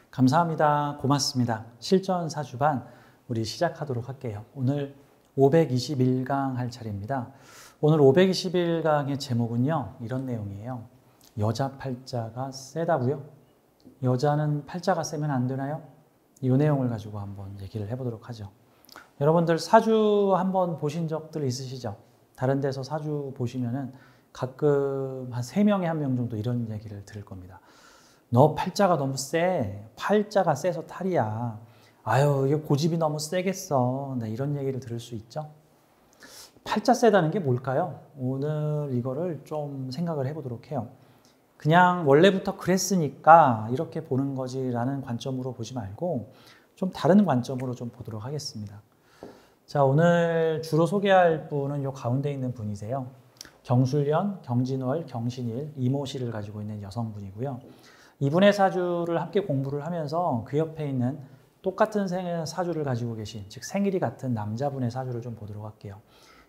감사합니다. 고맙습니다. 실전 사주반 우리 시작하도록 할게요. 오늘 521강 할 차례입니다. 오늘 521강의 제목은요, 이런 내용이에요. 여자 팔자가 세다고요? 여자는 팔자가 세면 안 되나요? 이 내용을 가지고 한번 얘기를 해보도록 하죠. 여러분들 사주 한번 보신 적들 있으시죠? 다른 데서 사주 보시면은 가끔 한 3명에 1명 정도 이런 얘기를 들을 겁니다. 너 팔자가 너무 세. 팔자가 세서 탈이야. 아유, 이게 고집이 너무 세겠어. 네, 이런 얘기를 들을 수 있죠. 팔자 세다는 게 뭘까요? 오늘 이거를 좀 생각을 해보도록 해요. 그냥 원래부터 그랬으니까 이렇게 보는 거지라는 관점으로 보지 말고 좀 다른 관점으로 좀 보도록 하겠습니다. 자, 오늘 주로 소개할 분은 요 가운데 있는 분이세요. 경술년, 경진월, 경신일, 이모씨를 가지고 있는 여성분이고요. 이분의 사주를 함께 공부를 하면서 그 옆에 있는 똑같은 사주를 가지고 계신, 즉 생일이 같은 남자분의 사주를 좀 보도록 할게요.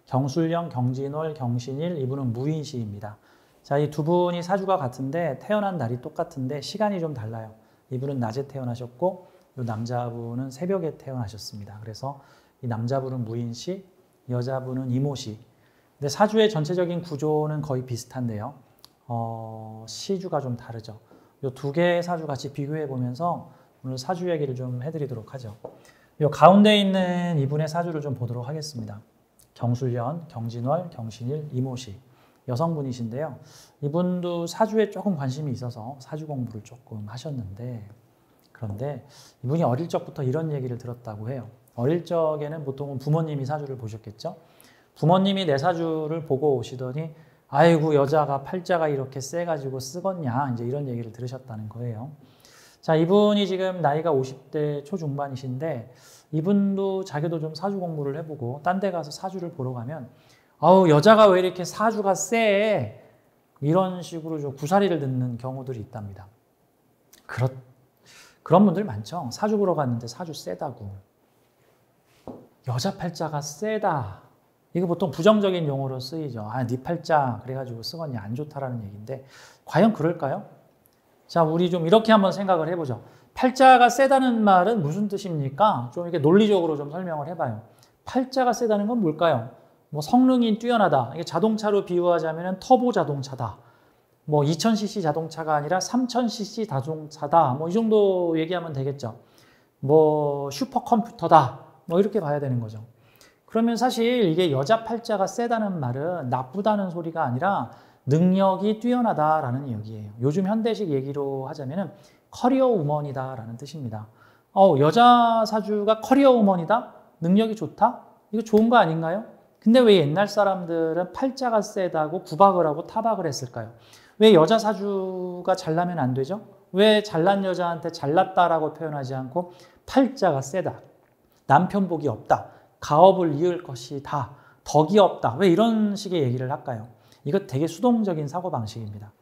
경술년, 경진월, 경신일, 이분은 무인시입니다. 자, 이 두 분이 사주가 같은데 태어난 날이 똑같은데 시간이 좀 달라요. 이분은 낮에 태어나셨고 이 남자분은 새벽에 태어나셨습니다. 그래서 이 남자분은 무인시, 여자분은 이모시. 근데 사주의 전체적인 구조는 거의 비슷한데요. 시주가 좀 다르죠. 이 두 개의 사주 같이 비교해 보면서 오늘 사주 얘기를 좀 해드리도록 하죠. 이 가운데 있는 이분의 사주를 좀 보도록 하겠습니다. 경술년, 경진월, 경신일, 이모시. 여성분이신데요. 이분도 사주에 조금 관심이 있어서 사주 공부를 조금 하셨는데, 그런데 이분이 어릴 적부터 이런 얘기를 들었다고 해요. 어릴 적에는 보통은 부모님이 사주를 보셨겠죠. 부모님이 내 사주를 보고 오시더니 아이고 여자가 팔자가 이렇게 세가지고 쓰겄냐, 이제 이런 얘기를 들으셨다는 거예요. 자, 이분이 지금 나이가 50대 초중반이신데 이분도 자기도 좀 사주 공부를 해보고 딴 데 가서 사주를 보러 가면 아우 여자가 왜 이렇게 사주가 세, 이런 식으로 좀 구사리를 듣는 경우들이 있답니다. 그런 분들 많죠. 사주 보러 갔는데 사주 세다고, 여자 팔자가 세다, 이거 보통 부정적인 용어로 쓰이죠. 아, 네 팔자 그래가지고 쓰겄냐, 안 좋다라는 얘기인데 과연 그럴까요? 자, 우리 좀 이렇게 한번 생각을 해보죠. 팔자가 세다는 말은 무슨 뜻입니까? 좀 이렇게 논리적으로 좀 설명을 해봐요. 팔자가 세다는 건 뭘까요? 뭐 성능이 뛰어나다. 이게 자동차로 비유하자면 터보 자동차다. 뭐 2000cc 자동차가 아니라 3000cc 자동차다. 뭐 이 정도 얘기하면 되겠죠. 뭐 슈퍼컴퓨터다. 뭐 이렇게 봐야 되는 거죠. 그러면 사실 이게 여자 팔자가 세다는 말은 나쁘다는 소리가 아니라 능력이 뛰어나다라는 얘기예요. 요즘 현대식 얘기로 하자면 커리어 우먼이다라는 뜻입니다. 여자 사주가 커리어 우먼이다? 능력이 좋다? 이거 좋은 거 아닌가요? 근데 왜 옛날 사람들은 팔자가 세다고 구박을 하고 타박을 했을까요? 왜 여자 사주가 잘나면 안 되죠? 왜 잘난 여자한테 잘났다라고 표현하지 않고 팔자가 세다, 남편 복이 없다, 가업을 이을 것이 다, 덕이 없다, 왜 이런 식의 얘기를 할까요? 이거 되게 수동적인 사고방식입니다.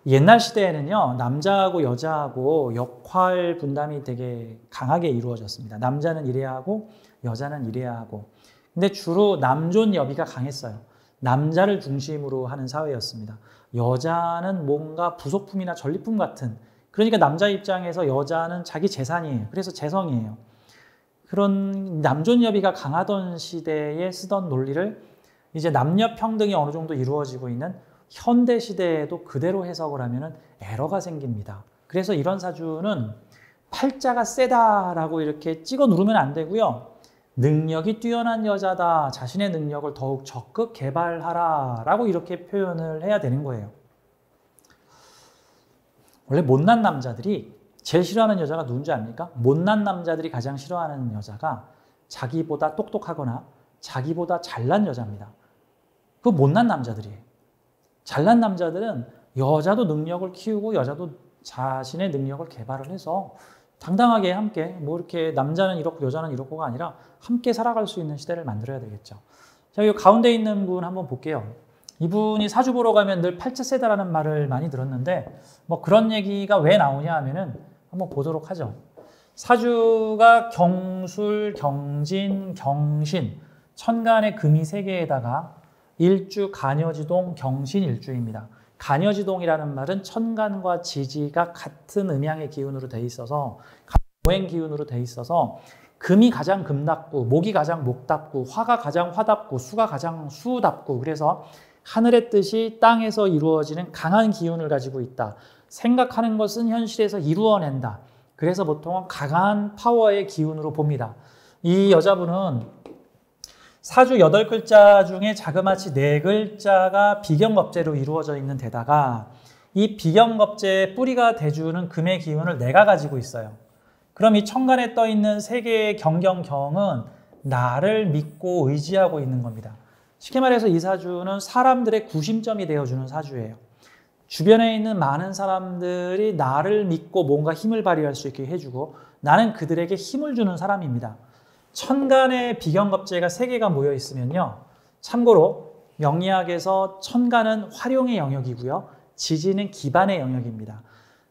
옛날 시대에는요, 남자하고 여자하고 역할 분담이 되게 강하게 이루어졌습니다. 남자는 이래야 하고 여자는 이래야 하고. 근데 주로 남존 여비가 강했어요. 남자를 중심으로 하는 사회였습니다. 여자는 뭔가 부속품이나 전리품 같은, 그러니까 남자 입장에서 여자는 자기 재산이에요. 그래서 재성이에요. 그런 남존 여비가 강하던 시대에 쓰던 논리를 이제 남녀 평등이 어느 정도 이루어지고 있는 현대 시대에도 그대로 해석을 하면 에러가 생깁니다. 그래서 이런 사주는 팔자가 세다라고 이렇게 찍어 누르면 안 되고요. 능력이 뛰어난 여자다, 자신의 능력을 더욱 적극 개발하라 라고 이렇게 표현을 해야 되는 거예요. 원래 못난 남자들이 제일 싫어하는 여자가 누군지 압니까? 못난 남자들이 가장 싫어하는 여자가 자기보다 똑똑하거나 자기보다 잘난 여자입니다. 그거 못난 남자들이에요. 잘난 남자들은 여자도 능력을 키우고 여자도 자신의 능력을 개발을 해서 당당하게 함께, 뭐 이렇게 남자는 이렇고 여자는 이렇고가 아니라 함께 살아갈 수 있는 시대를 만들어야 되겠죠. 자, 이 가운데 있는 분 한번 볼게요. 이분이 사주 보러 가면 늘 팔자 세다라는 말을 많이 들었는데 뭐 그런 얘기가 왜 나오냐 하면은 한번 보도록 하죠. 사주가 경술, 경진, 경신, 천간의 금이 3개에다가 일주 간여지동 경신일주입니다. 간여지동이라는 말은 천간과 지지가 같은 음양의 기운으로 돼 있어서 오행 기운으로 돼 있어서 금이 가장 금답고 목이 가장 목답고 화가 가장 화답고 수가 가장 수답고 그래서 하늘의 뜻이 땅에서 이루어지는 강한 기운을 가지고 있다. 생각하는 것은 현실에서 이루어낸다. 그래서 보통은 강한 파워의 기운으로 봅니다. 이 여자분은 사주 8글자 중에 자그마치 4글자가 비경겁제로 이루어져 있는 데다가 이 비경겁제의 뿌리가 돼주는 금의 기운을 내가 가지고 있어요. 그럼 이 천간에 떠 있는 3개의 경경경은 나를 믿고 의지하고 있는 겁니다. 쉽게 말해서 이 사주는 사람들의 구심점이 되어주는 사주예요. 주변에 있는 많은 사람들이 나를 믿고 뭔가 힘을 발휘할 수 있게 해주고 나는 그들에게 힘을 주는 사람입니다. 천간에 비경겁제가 3개가 모여 있으면요. 참고로 명리학에서 천간은 활용의 영역이고요. 지지는 기반의 영역입니다.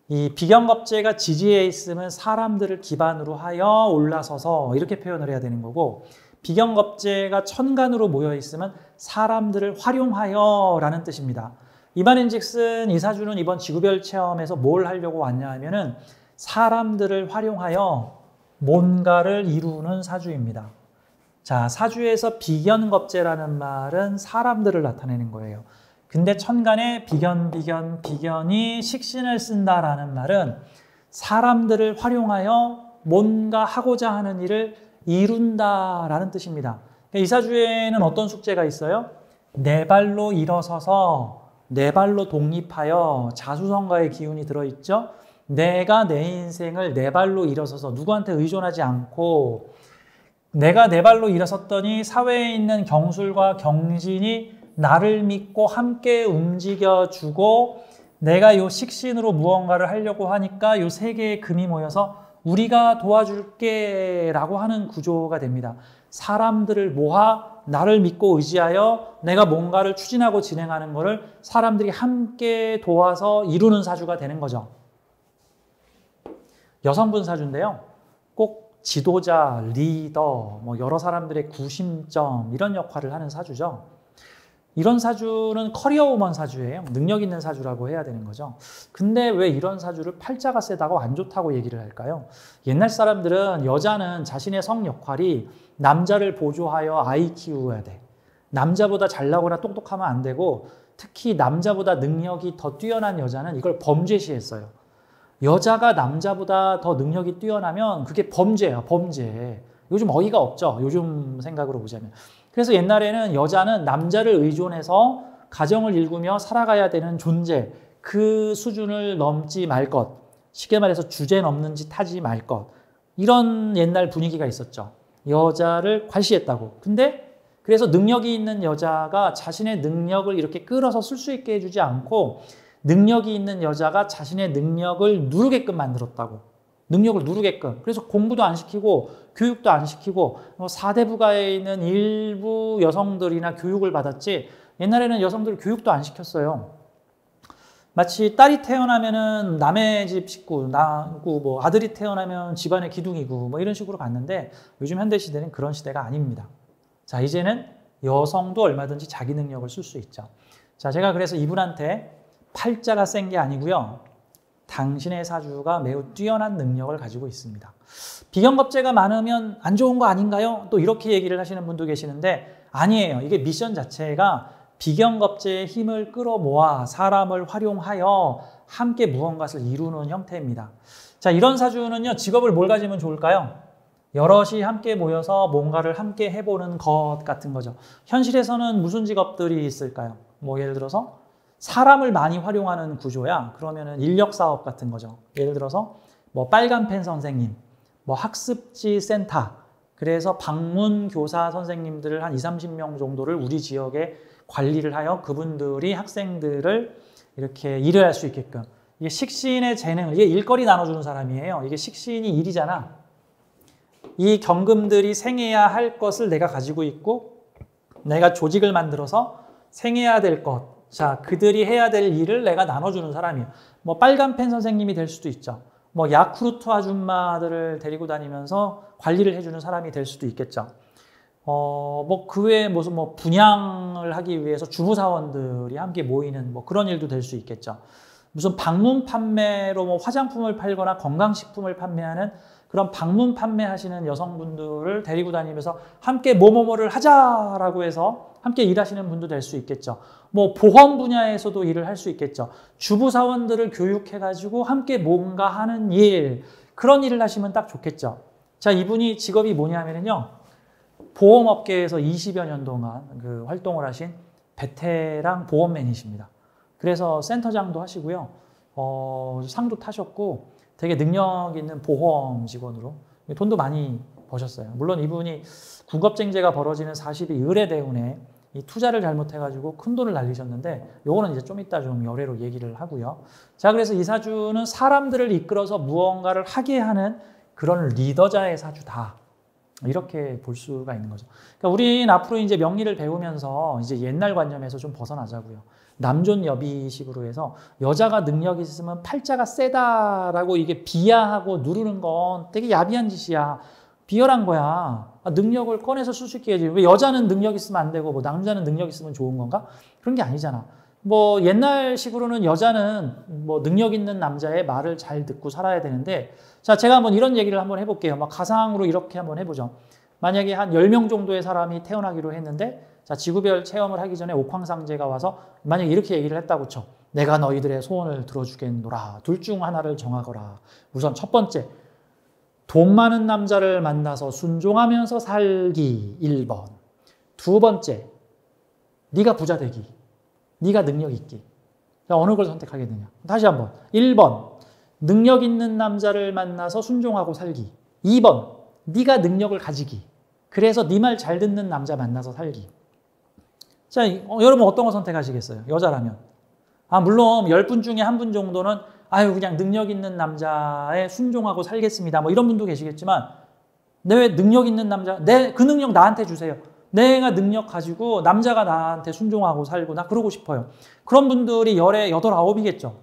이 비경겁제가 지지에 있으면 사람들을 기반으로 하여 올라서서 이렇게 표현을 해야 되는 거고 비경겁제가 천간으로 모여 있으면 사람들을 활용하여 라는 뜻입니다. 이반인즉슨 이 사주는 이번 지구별 체험에서 뭘 하려고 왔냐 하면은 사람들을 활용하여 뭔가를 이루는 사주입니다. 자, 사주에서 비견겁제라는 말은 사람들을 나타내는 거예요. 근데 천간에 비견이 식신을 쓴다라는 말은 사람들을 활용하여 뭔가 하고자 하는 일을 이룬다라는 뜻입니다. 이 사주에는 어떤 숙제가 있어요? 내 발로 일어서서 내 발로 독립하여 자수성가의 기운이 들어있죠. 내가 내 인생을 내 발로 일어서서 누구한테 의존하지 않고 내가 내 발로 일어섰더니 사회에 있는 경술과 경진이 나를 믿고 함께 움직여주고 내가 요 식신으로 무언가를 하려고 하니까 요 3개의 금이 모여서 우리가 도와줄게 라고 하는 구조가 됩니다. 사람들을 모아 나를 믿고 의지하여 내가 뭔가를 추진하고 진행하는 것을 사람들이 함께 도와서 이루는 사주가 되는 거죠. 여성분 사주인데요. 꼭 지도자, 리더, 여러 사람들의 구심점 이런 역할을 하는 사주죠. 이런 사주는 커리어 우먼 사주예요. 능력 있는 사주라고 해야 되는 거죠. 근데 왜 이런 사주를 팔자가 세다고 안 좋다고 얘기를 할까요? 옛날 사람들은 여자는 자신의 성 역할이 남자를 보조하여 아이 키워야 돼. 남자보다 잘나거나 똑똑하면 안 되고 특히 남자보다 능력이 더 뛰어난 여자는 이걸 범죄시했어요. 여자가 남자보다 더 능력이 뛰어나면 그게 범죄야, 범죄. 요즘 어이가 없죠. 요즘 생각으로 보자면. 그래서 옛날에는 여자는 남자를 의존해서 가정을 일구며 살아가야 되는 존재, 그 수준을 넘지 말 것, 쉽게 말해서 주제 넘는 짓 하지 말 것, 이런 옛날 분위기가 있었죠. 여자를 과시했다고. 근데 그래서 능력이 있는 여자가 자신의 능력을 이렇게 끌어서 쓸 수 있게 해주지 않고 능력이 있는 여자가 자신의 능력을 누르게끔 만들었다고. 능력을 누르게끔. 그래서 공부도 안 시키고 교육도 안 시키고 4대 부가에 있는 일부 여성들이나 교육을 받았지 옛날에는 여성들 교육도 안 시켰어요. 마치 딸이 태어나면은 남의 집 식구, 나고 아들이 태어나면 집안의 기둥이고 이런 식으로 봤는데 요즘 현대 시대는 그런 시대가 아닙니다. 자, 이제는 여성도 얼마든지 자기 능력을 쓸 수 있죠. 자, 제가 그래서 이분한테 팔자가 센 게 아니고요. 당신의 사주가 매우 뛰어난 능력을 가지고 있습니다. 비경겁제가 많으면 안 좋은 거 아닌가요? 또 이렇게 얘기를 하시는 분도 계시는데 아니에요. 이게 미션 자체가 비경겁제의 힘을 끌어모아 사람을 활용하여 함께 무언가를 이루는 형태입니다. 자, 이런 사주는요. 직업을 뭘 가지면 좋을까요? 여럿이 함께 모여서 뭔가를 함께 해보는 것 같은 거죠. 현실에서는 무슨 직업들이 있을까요? 예를 들어서 사람을 많이 활용하는 구조야. 그러면은 인력 사업 같은 거죠. 예를 들어서 빨간 펜 선생님, 학습지 센터. 그래서 방문 교사 선생님들을 한 20-30명 정도를 우리 지역에 관리를 하여 그분들이 학생들을 이렇게 일을 할 수 있게끔. 이게 식신의 재능, 이게 일거리 나눠주는 사람이에요. 이게 식신이 일이잖아. 이 경금들이 생해야 할 것을 내가 가지고 있고 내가 조직을 만들어서 생해야 될 것. 자, 그들이 해야 될 일을 내가 나눠주는 사람이에요. 빨간 펜 선생님이 될 수도 있죠. 야쿠르트 아줌마들을 데리고 다니면서 관리를 해주는 사람이 될 수도 있겠죠. 뭐 그 외에 무슨 뭐 분양을 하기 위해서 주부사원들이 함께 모이는 뭐 그런 일도 될 수 있겠죠. 무슨 방문 판매로 뭐 화장품을 팔거나 건강식품을 판매하는 그런 방문 판매하시는 여성분들을 데리고 다니면서 함께 뭐뭐뭐를 하자라고 해서 함께 일하시는 분도 될 수 있겠죠. 뭐 보험 분야에서도 일을 할 수 있겠죠. 주부사원들을 교육해가지고 함께 뭔가 하는 일, 그런 일을 하시면 딱 좋겠죠. 자, 이분이 직업이 뭐냐면요. 보험업계에서 20여 년 동안 그 활동을 하신 베테랑 보험맨이십니다. 그래서 센터장도 하시고요. 상도 타셨고 되게 능력 있는 보험 직원으로 돈도 많이 버셨어요. 물론 이분이 군겁쟁제가 벌어지는 40이 의뢰 때문에 이 투자를 잘못해가지고 큰 돈을 날리셨는데 요거는 이제 좀 이따 좀 열애로 얘기를 하고요. 자, 그래서 이 사주는 사람들을 이끌어서 무언가를 하게 하는 그런 리더자의 사주다. 이렇게 볼 수가 있는 거죠. 그러니까 우리는 앞으로 이제 명리를 배우면서 이제 옛날 관념에서 좀 벗어나자고요. 남존여비식으로 해서 여자가 능력이 있으면 팔자가 세다라고 이게 비하하고 누르는 건 되게 야비한 짓이야. 비열한 거야. 능력을 꺼내서 쓸 수 있게 해야지. 왜 여자는 능력 있으면 안 되고 뭐 남자는 능력 있으면 좋은 건가? 그런 게 아니잖아. 뭐 옛날식으로는 여자는 뭐 능력 있는 남자의 말을 잘 듣고 살아야 되는데, 자, 제가 한번 이런 얘기를 한번 해볼게요. 막 가상으로 이렇게 한번 해보죠. 만약에 한 10명 정도의 사람이 태어나기로 했는데, 자, 지구별 체험을 하기 전에 옥황상제가 와서 만약에 이렇게 얘기를 했다고 쳐. 내가 너희들의 소원을 들어주겠노라. 둘 중 하나를 정하거라. 우선 첫 번째, 돈 많은 남자를 만나서 순종하면서 살기 1번. 두 번째, 네가 부자 되기. 네가 능력 있기. 어느 걸 선택하겠느냐. 다시 한번. 1번, 능력 있는 남자를 만나서 순종하고 살기. 2번, 네가 능력을 가지기. 그래서 네 말 잘 듣는 남자 만나서 살기. 자, 여러분 어떤 거 선택하시겠어요? 여자라면. 물론 10분 중에 한 분 정도는 그냥 능력 있는 남자에 순종하고 살겠습니다. 뭐 이런 분도 계시겠지만, 왜 능력 있는 남자, 그 능력 나한테 주세요. 내가 능력 가지고 남자가 나한테 순종하고 살고 나 그러고 싶어요. 그런 분들이 열에 8, 9이겠죠.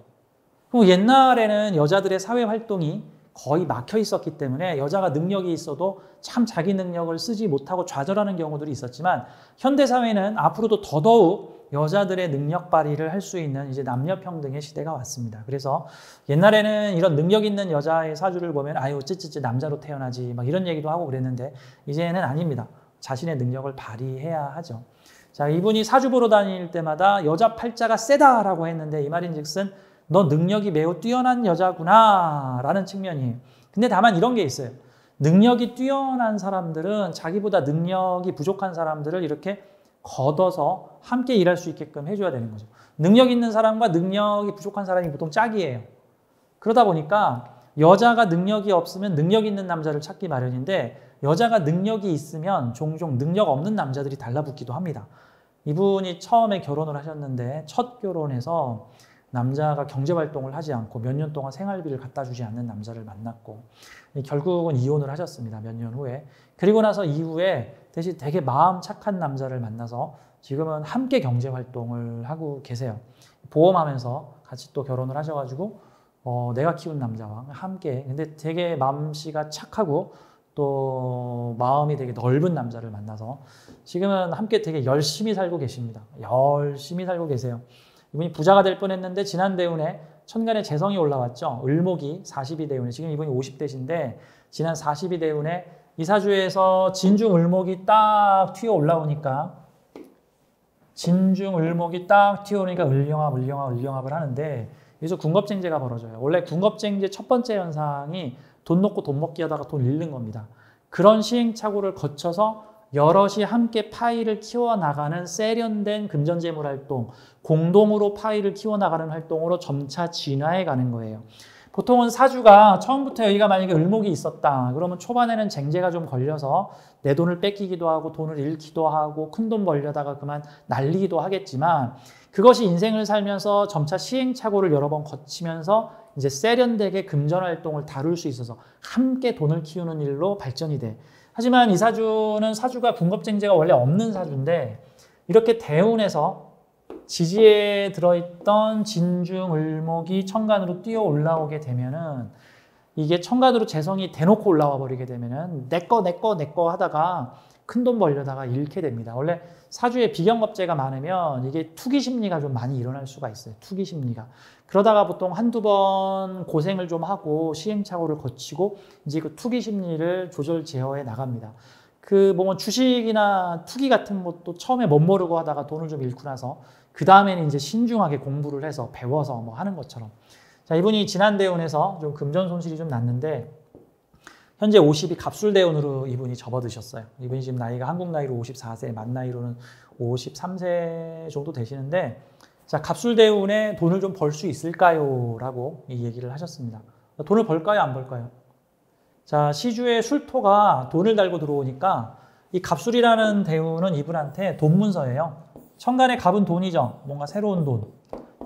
그리고 옛날에는 여자들의 사회 활동이 거의 막혀 있었기 때문에 여자가 능력이 있어도 참 자기 능력을 쓰지 못하고 좌절하는 경우들이 있었지만, 현대사회는 앞으로도 더더욱 여자들의 능력 발휘를 할 수 있는 이제 남녀 평등의 시대가 왔습니다. 그래서 옛날에는 이런 능력 있는 여자의 사주를 보면 찌찌찌 남자로 태어나지 막 이런 얘기도 하고 그랬는데, 이제는 아닙니다. 자신의 능력을 발휘해야 하죠. 자, 이분이 사주 보러 다닐 때마다 여자 팔자가 세다라고 했는데, 이 말인즉슨 너 능력이 매우 뛰어난 여자구나 라는 측면이에요. 근데 다만 이런 게 있어요. 능력이 뛰어난 사람들은 자기보다 능력이 부족한 사람들을 이렇게 걷어서 함께 일할 수 있게끔 해줘야 되는 거죠. 능력 있는 사람과 능력이 부족한 사람이 보통 짝이에요. 그러다 보니까 여자가 능력이 없으면 능력 있는 남자를 찾기 마련인데, 여자가 능력이 있으면 종종 능력 없는 남자들이 달라붙기도 합니다. 이분이 처음에 결혼을 하셨는데 첫 결혼에서 남자가 경제활동을 하지 않고 몇 년 동안 생활비를 갖다 주지 않는 남자를 만났고, 결국은 이혼을 하셨습니다. 몇 년 후에. 그리고 나서 이후에 대신 되게 마음 착한 남자를 만나서 지금은 함께 경제활동을 하고 계세요. 보험하면서 같이 또 결혼을 하셔가지고 내가 키운 남자와 함께. 근데 되게 마음씨가 착하고 또 마음이 되게 넓은 남자를 만나서 지금은 함께 되게 열심히 살고 계십니다. 열심히 살고 계세요. 이분이 부자가 될 뻔했는데 지난 대운에 천간에 재성이 올라왔죠. 을목이 42 대운에, 지금 이분이 50대신데 지난 42 대운에 이 사주에서 진중 을목이 딱 튀어 올라오니까, 진중 을목이 딱 튀어오니까 을령합을 하는데, 여기서 군겁쟁제가 벌어져요. 원래 군겁쟁제 첫 번째 현상이 돈 놓고 돈 먹기 하다가 돈 잃는 겁니다. 그런 시행착오를 거쳐서 여럿이 함께 파이를 키워나가는 세련된 금전재물 활동, 공동으로 파이를 키워나가는 활동으로 점차 진화해 가는 거예요. 보통은 사주가 처음부터 여기가 만약에 을목이 있었다 그러면 초반에는 쟁제가 좀 걸려서 내 돈을 뺏기기도 하고 돈을 잃기도 하고 큰돈 벌려다가 그만 날리기도 하겠지만, 그것이 인생을 살면서 점차 시행착오를 여러 번 거치면서 이제 세련되게 금전활동을 다룰 수 있어서 함께 돈을 키우는 일로 발전이 돼. 하지만 이 사주는 사주가 군겁쟁제가 원래 없는 사주인데, 이렇게 대운에서 지지에 들어있던 진중 을목이 천간으로 뛰어 올라오게 되면은, 이게 천간으로 재성이 대놓고 올라와 버리게 되면은 내꺼 하다가 큰돈 벌려다가 잃게 됩니다. 원래 사주에 비경겁제가 많으면 이게 투기 심리가 좀 많이 일어날 수가 있어요. 투기 심리가. 그러다가 보통 한두 번 고생을 좀 하고 시행착오를 거치고 이제 그 투기 심리를 조절 제어해 나갑니다. 그 뭐 주식이나 투기 같은 것도 처음에 못 모르고 하다가 돈을 좀 잃고 나서 그 다음에는 이제 신중하게 공부를 해서 배워서 뭐 하는 것처럼. 자, 이분이 지난 대운에서 좀 금전 손실이 좀 났는데 현재 50이 갑술대운으로 이분이 접어드셨어요. 이분이 지금 나이가 한국 나이로 54세, 만 나이로는 53세 정도 되시는데 자, 갑술대운에 돈을 좀 벌 수 있을까요? 라고 이 얘기를 하셨습니다. 돈을 벌까요? 안 벌까요? 자, 시주의 술토가 돈을 달고 들어오니까 이 갑술이라는 대운은 이분한테 돈 문서예요. 천간의 갑은 돈이죠. 뭔가 새로운 돈.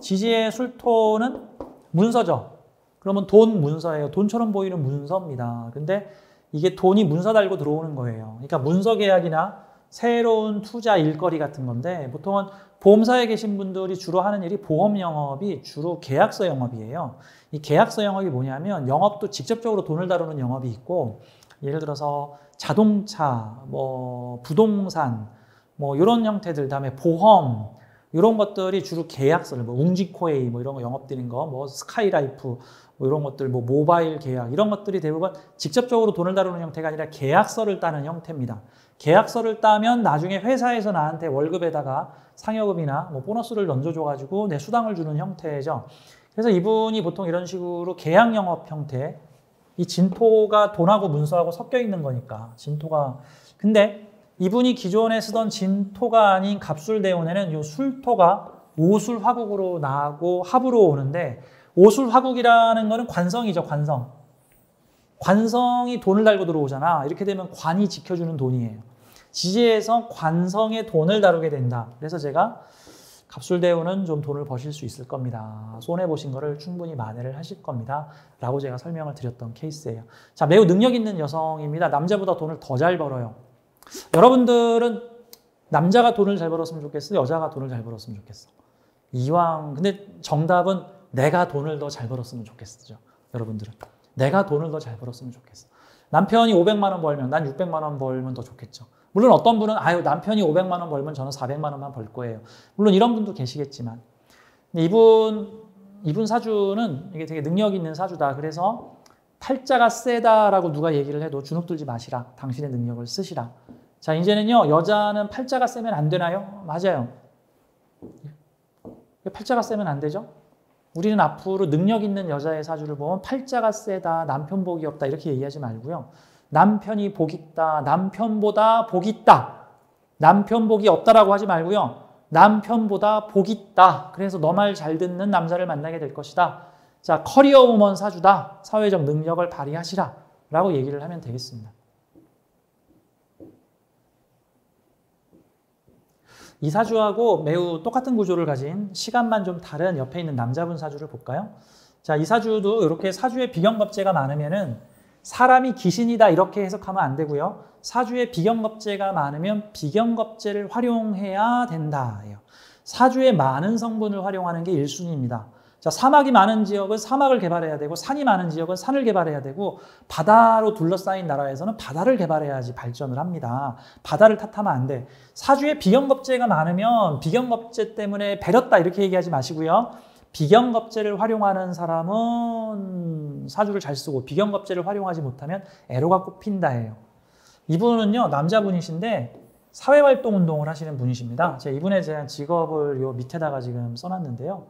지지의 술토는 문서죠. 그러면 돈 문서예요. 돈처럼 보이는 문서입니다. 근데 이게 돈이 문서 달고 들어오는 거예요. 그러니까 문서 계약이나 새로운 투자 일거리 같은 건데 보통은 보험사에 계신 분들이 주로 하는 일이 보험 영업이 주로 계약서 영업이에요. 이 계약서 영업이 뭐냐면 영업도 직접적으로 돈을 다루는 영업이 있고 예를 들어서 자동차, 뭐 부동산, 뭐 이런 형태들, 다음에 보험 이런 것들이 주로 계약서를 뭐 웅지코에이 뭐 이런 거 영업드리는 거, 뭐 스카이라이프 뭐 이런 것들, 뭐 모바일 계약 이런 것들이 대부분 직접적으로 돈을 다루는 형태가 아니라 계약서를 따는 형태입니다. 계약서를 따면 나중에 회사에서 나한테 월급에다가 상여금이나 뭐 보너스를 얹어줘가지고 내 수당을 주는 형태죠. 그래서 이분이 보통 이런 식으로 계약 영업 형태, 이 진토가 돈하고 문서하고 섞여 있는 거니까 진토가. 근데 이분이 기존에 쓰던 진토가 아닌 갑술대운에는 이 술토가 오술화국으로 나고 합으로 오는데 오술화국이라는 거는 관성이죠. 관성. 관성이 돈을 달고 들어오잖아. 이렇게 되면 관이 지켜주는 돈이에요. 지지에서 관성의 돈을 다루게 된다. 그래서 제가 갑술대운은 좀 돈을 버실 수 있을 겁니다. 손해보신 거를 충분히 만회를 하실 겁니다. 라고 제가 설명을 드렸던 케이스예요. 자, 매우 능력 있는 여성입니다. 남자보다 돈을 더 잘 벌어요. 여러분들은 남자가 돈을 잘 벌었으면 좋겠어? 여자가 돈을 잘 벌었으면 좋겠어? 이왕, 근데 정답은 내가 돈을 더 잘 벌었으면 좋겠죠. 여러분들은. 내가 돈을 더 잘 벌었으면 좋겠어. 남편이 500만 원 벌면 난 600만 원 벌면 더 좋겠죠. 물론 어떤 분은 아유 남편이 500만 원 벌면 저는 400만 원만 벌 거예요. 물론 이런 분도 계시겠지만 이분 사주는 이게 되게 능력 있는 사주다. 그래서 팔자가 세다라고 누가 얘기를 해도 주눅 들지 마시라. 당신의 능력을 쓰시라. 자, 이제는요. 여자는 팔자가 세면 안 되나요? 맞아요. 팔자가 세면 안 되죠? 우리는 앞으로 능력 있는 여자의 사주를 보면 팔자가 세다, 남편 복이 없다 이렇게 얘기하지 말고요. 남편이 복 있다, 남편보다 복 있다. 남편 복이 없다라고 하지 말고요. 남편보다 복 있다. 그래서 너 말 잘 듣는 남자를 만나게 될 것이다. 자, 커리어 우먼 사주다. 사회적 능력을 발휘하시라. 라고 얘기를 하면 되겠습니다. 이 사주하고 매우 똑같은 구조를 가진 시간만 좀 다른 옆에 있는 남자분 사주를 볼까요? 자, 이 사주도 이렇게 사주에 비경겁제가 많으면은 사람이 귀신이다 이렇게 해석하면 안 되고요. 사주에 비경겁제가 많으면 비경겁제를 활용해야 된다. 사주에 많은 성분을 활용하는 게 1순위입니다. 자, 사막이 많은 지역은 사막을 개발해야 되고 산이 많은 지역은 산을 개발해야 되고 바다로 둘러싸인 나라에서는 바다를 개발해야지 발전을 합니다. 바다를 탓하면 안 돼. 사주에 비경겁제가 많으면 비경겁제 때문에 배렸다 이렇게 얘기하지 마시고요. 비경겁제를 활용하는 사람은 사주를 잘 쓰고 비경겁제를 활용하지 못하면 애로가 꼽힌다예요. 이분은요 남자분이신데 사회활동 운동을 하시는 분이십니다. 제가 이분에 대한 직업을 요 밑에다가 지금 써놨는데요.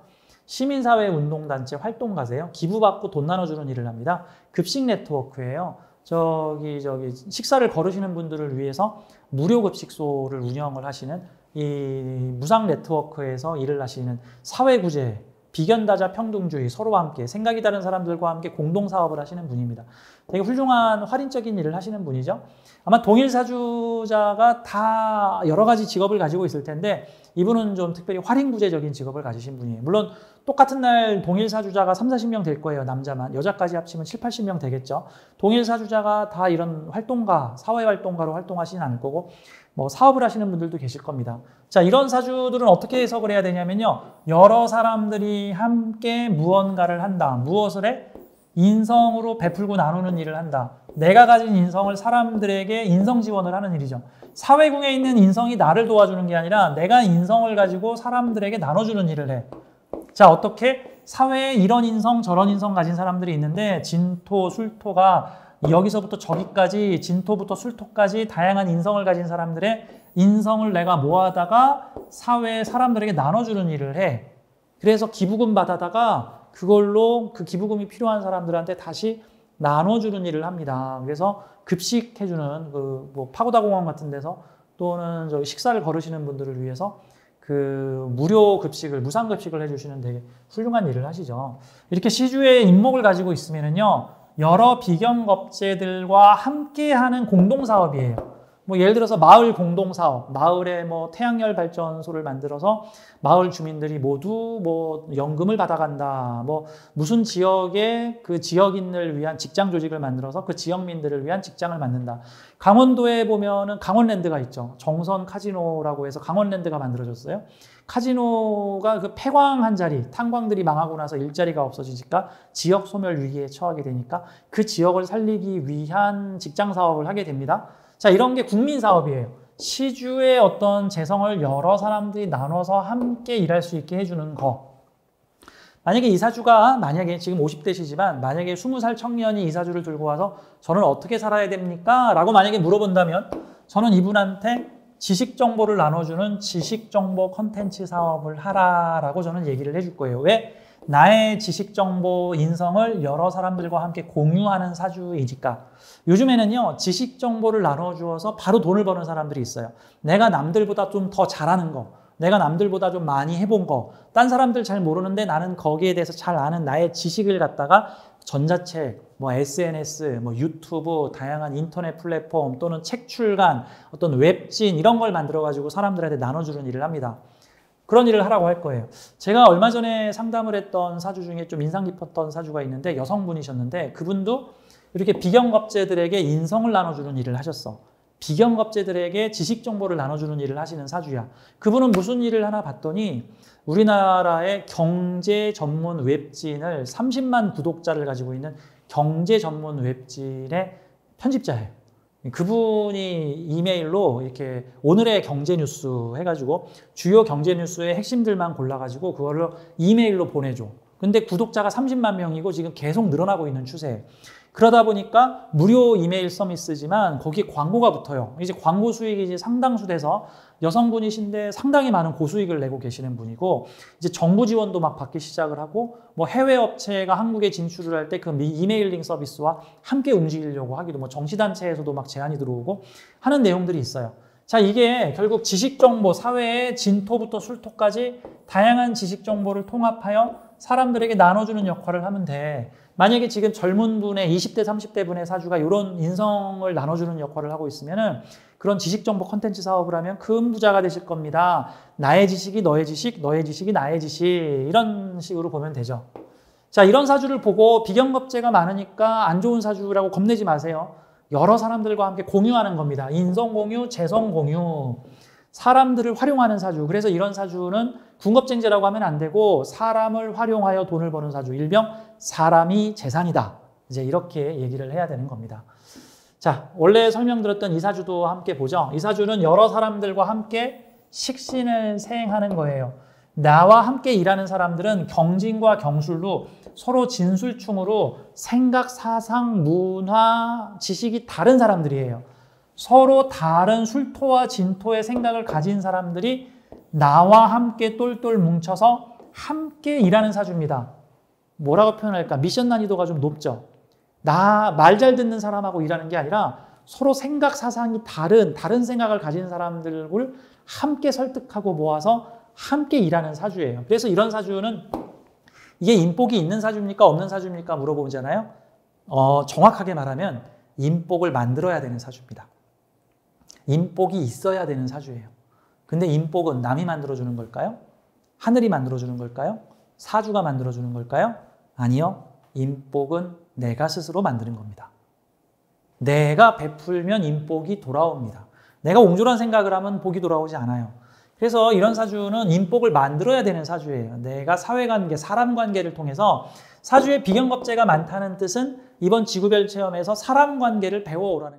시민사회운동단체 활동가세요. 기부받고 돈 나눠주는 일을 합니다. 급식 네트워크예요. 저기 식사를 거르시는 분들을 위해서 무료 급식소를 운영을 하시는 이 무상 네트워크에서 일을 하시는 사회구제, 비견다자 평등주의, 서로와 함께 생각이 다른 사람들과 함께 공동사업을 하시는 분입니다. 되게 훌륭한 활인적인 일을 하시는 분이죠. 아마 동일사주자가 다 여러 가지 직업을 가지고 있을 텐데 이분은 좀 특별히 활인구제적인 직업을 가지신 분이에요. 물론 똑같은 날 동일사주자가 3, 40명 될 거예요. 남자만. 여자까지 합치면 7, 80명 되겠죠. 동일사주자가 다 이런 활동가, 사회활동가로 활동하시진 않을 거고 뭐 사업을 하시는 분들도 계실 겁니다. 자, 이런 사주들은 어떻게 해석을 해야 되냐면요. 여러 사람들이 함께 무언가를 한다. 무엇을 해? 인성으로 베풀고 나누는 일을 한다. 내가 가진 인성을 사람들에게 인성 지원을 하는 일이죠. 사회궁에 있는 인성이 나를 도와주는 게 아니라 내가 인성을 가지고 사람들에게 나눠주는 일을 해. 자, 어떻게? 사회에 이런 인성 저런 인성 가진 사람들이 있는데 진토, 술토가 여기서부터 저기까지 진토부터 술토까지 다양한 인성을 가진 사람들의 인성을 내가 모아다가 사회에 사람들에게 나눠주는 일을 해. 그래서 기부금 받아다가 그걸로 그 기부금이 필요한 사람들한테 다시 나눠주는 일을 합니다. 그래서 급식해주는 뭐 파고다공원 같은 데서 또는 저 식사를 거르시는 분들을 위해서 그 무료 급식을 무상 급식을 해주시는 되게 훌륭한 일을 하시죠. 이렇게 시주의 인목을 가지고 있으면은요 여러 비경겁제들과 함께하는 공동사업이에요. 뭐 예를 들어서 마을 공동사업, 마을에 뭐 태양열 발전소를 만들어서 마을 주민들이 모두 뭐 연금을 받아간다. 뭐 무슨 지역에 그 지역인을 위한 직장 조직을 만들어서 그 지역민들을 위한 직장을 만든다. 강원도에 보면은 강원랜드가 있죠. 정선 카지노라고 해서 강원랜드가 만들어졌어요. 카지노가 그 폐광 한 자리, 탄광들이 망하고 나서 일자리가 없어지니까 지역 소멸 위기에 처하게 되니까 그 지역을 살리기 위한 직장 사업을 하게 됩니다. 자, 이런 게 국민 사업이에요. 시주의 어떤 재성을 여러 사람들이 나눠서 함께 일할 수 있게 해주는 거. 만약에 이사주가 만약에 지금 50대시지만 만약에 20살 청년이 이사주를 들고 와서 저는 어떻게 살아야 됩니까? 라고 만약에 물어본다면 저는 이분한테 지식 정보를 나눠주는 지식 정보 컨텐츠 사업을 하라라고 저는 얘기를 해줄 거예요. 왜? 나의 지식 정보 인성을 여러 사람들과 함께 공유하는 사주이니까. 요즘에는요 지식 정보를 나눠주어서 바로 돈을 버는 사람들이 있어요. 내가 남들보다 좀 더 잘하는 거, 내가 남들보다 좀 많이 해본 거, 딴 사람들 잘 모르는데 나는 거기에 대해서 잘 아는 나의 지식을 갖다가 전자책, 뭐 SNS, 뭐 유튜브, 다양한 인터넷 플랫폼 또는 책 출간, 어떤 웹진 이런 걸 만들어가지고 사람들한테 나눠주는 일을 합니다. 그런 일을 하라고 할 거예요. 제가 얼마 전에 상담을 했던 사주 중에 좀 인상 깊었던 사주가 있는데 여성분이셨는데 그분도 이렇게 비경겁제들에게 인성을 나눠주는 일을 하셨어. 비경겁제들에게 지식 정보를 나눠주는 일을 하시는 사주야. 그분은 무슨 일을 하나 봤더니 우리나라의 경제 전문 웹진을 30만 구독자를 가지고 있는 경제 전문 웹진의 편집자예요. 그분이 이메일로 이렇게 오늘의 경제 뉴스 해가지고 주요 경제 뉴스의 핵심들만 골라가지고 그거를 이메일로 보내줘. 근데 구독자가 30만 명이고 지금 계속 늘어나고 있는 추세예요. 그러다 보니까 무료 이메일 서비스지만 거기에 광고가 붙어요. 이제 광고 수익이 이제 상당수 돼서 여성분이신데 상당히 많은 고수익을 내고 계시는 분이고 이제 정부 지원도 막 받기 시작을 하고 뭐 해외 업체가 한국에 진출을 할 때 그 이메일링 서비스와 함께 움직이려고 하기도 뭐 정치단체에서도 막 제안이 들어오고 하는 내용들이 있어요. 자, 이게 결국 지식 정보, 사회의 진토부터 술토까지 다양한 지식 정보를 통합하여 사람들에게 나눠주는 역할을 하면 돼. 만약에 지금 젊은 분의 20대, 30대 분의 사주가 이런 인성을 나눠주는 역할을 하고 있으면은 그런 지식정보 콘텐츠 사업을 하면 큰 부자가 되실 겁니다. 나의 지식이 너의 지식, 너의 지식이 나의 지식 이런 식으로 보면 되죠. 자, 이런 사주를 보고 비경겁제가 많으니까 안 좋은 사주라고 겁내지 마세요. 여러 사람들과 함께 공유하는 겁니다. 인성 공유, 재성 공유. 사람들을 활용하는 사주. 그래서 이런 사주는 궁겁쟁제라고 하면 안 되고 사람을 활용하여 돈을 버는 사주. 일명 사람이 재산이다. 이제 이렇게 얘기를 해야 되는 겁니다. 자, 원래 설명드렸던 이 사주도 함께 보죠. 이 사주는 여러 사람들과 함께 식신을 세행하는 거예요. 나와 함께 일하는 사람들은 경진과 경술로 서로 진술충으로 생각, 사상, 문화, 지식이 다른 사람들이에요. 서로 다른 술토와 진토의 생각을 가진 사람들이 나와 함께 똘똘 뭉쳐서 함께 일하는 사주입니다. 뭐라고 표현할까? 미션 난이도가 좀 높죠. 나 말 잘 듣는 사람하고 일하는 게 아니라 서로 생각, 사상이 다른 생각을 가진 사람들을 함께 설득하고 모아서 함께 일하는 사주예요. 그래서 이런 사주는 이게 인복이 있는 사주입니까? 없는 사주입니까? 물어보잖아요. 정확하게 말하면 인복을 만들어야 되는 사주입니다. 인복이 있어야 되는 사주예요. 근데 인복은 남이 만들어주는 걸까요? 하늘이 만들어주는 걸까요? 사주가 만들어주는 걸까요? 아니요. 인복은 내가 스스로 만드는 겁니다. 내가 베풀면 인복이 돌아옵니다. 내가 옹졸한 생각을 하면 복이 돌아오지 않아요. 그래서 이런 사주는 인복을 만들어야 되는 사주예요. 내가 사회관계, 사람관계를 통해서 사주에 비경겁제가 많다는 뜻은 이번 지구별 체험에서 사람 관계를 배워오라는 거예요.